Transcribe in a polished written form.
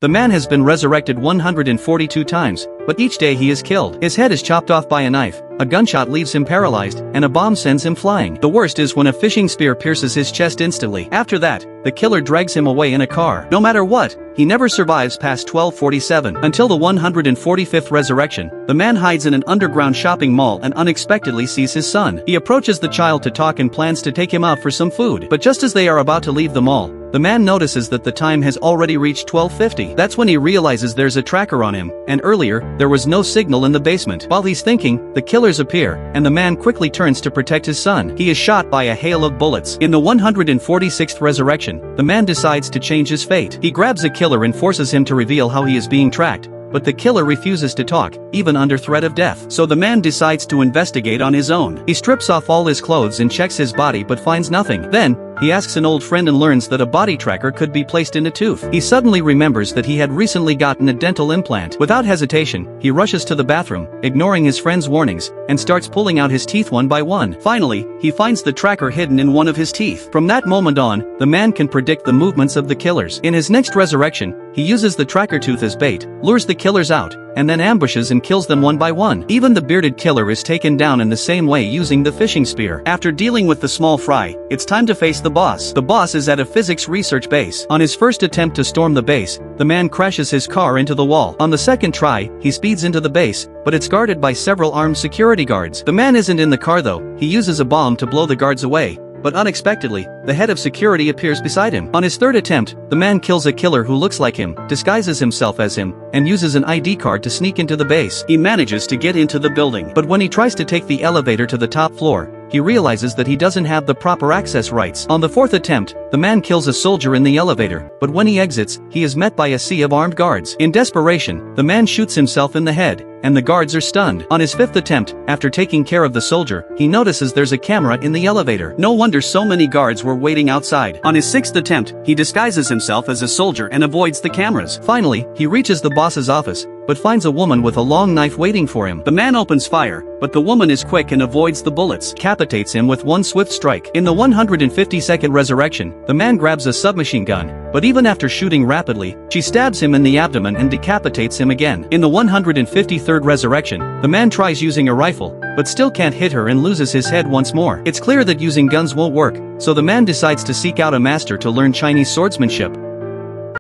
The man has been resurrected 142 times, but each day he is killed. His head is chopped off by a knife, a gunshot leaves him paralyzed, and a bomb sends him flying. The worst is when a fishing spear pierces his chest instantly. After that, the killer drags him away in a car. No matter what, he never survives past 1247. Until the 145th resurrection, the man hides in an underground shopping mall and unexpectedly sees his son. He approaches the child to talk and plans to take him out for some food. But just as they are about to leave the mall, the man notices that the time has already reached 12:50. That's when he realizes there's a tracker on him, and earlier, there was no signal in the basement. While he's thinking, the killers appear, and the man quickly turns to protect his son. He is shot by a hail of bullets. In the 146th resurrection, the man decides to change his fate. He grabs a killer and forces him to reveal how he is being tracked. But the killer refuses to talk, even under threat of death. So the man decides to investigate on his own. He strips off all his clothes and checks his body but finds nothing. Then, he asks an old friend and learns that a body tracker could be placed in a tooth. He suddenly remembers that he had recently gotten a dental implant. Without hesitation, he rushes to the bathroom, ignoring his friend's warnings, and starts pulling out his teeth one by one. Finally, he finds the tracker hidden in one of his teeth. From that moment on, the man can predict the movements of the killers. In his next resurrection, he uses the tracker tooth as bait, lures the killers out, and then ambushes and kills them one by one. Even the bearded killer is taken down in the same way using the fishing spear. After dealing with the small fry, it's time to face the boss. The boss is at a physics research base. On his first attempt to storm the base, the man crashes his car into the wall. On the second try, he speeds into the base, but it's guarded by several armed security guards. The man isn't in the car though. He uses a bomb to blow the guards away. But unexpectedly, the head of security appears beside him. On his third attempt, the man kills a killer who looks like him, disguises himself as him, and uses an ID card to sneak into the base. He manages to get into the building. But when he tries to take the elevator to the top floor, he realizes that he doesn't have the proper access rights. On the fourth attempt, the man kills a soldier in the elevator, but when he exits, he is met by a sea of armed guards. In desperation, the man shoots himself in the head, and the guards are stunned. On his fifth attempt, after taking care of the soldier, he notices there's a camera in the elevator. No wonder so many guards were waiting outside. On his sixth attempt, he disguises himself as a soldier and avoids the cameras. Finally, he reaches the boss's office, but finds a woman with a long knife waiting for him. The man opens fire, but the woman is quick and avoids the bullets, decapitates him with one swift strike. In the 152nd resurrection, the man grabs a submachine gun, but even after shooting rapidly, she stabs him in the abdomen and decapitates him again. In the 153rd resurrection, the man tries using a rifle, but still can't hit her and loses his head once more. It's clear that using guns won't work, so the man decides to seek out a master to learn Chinese swordsmanship.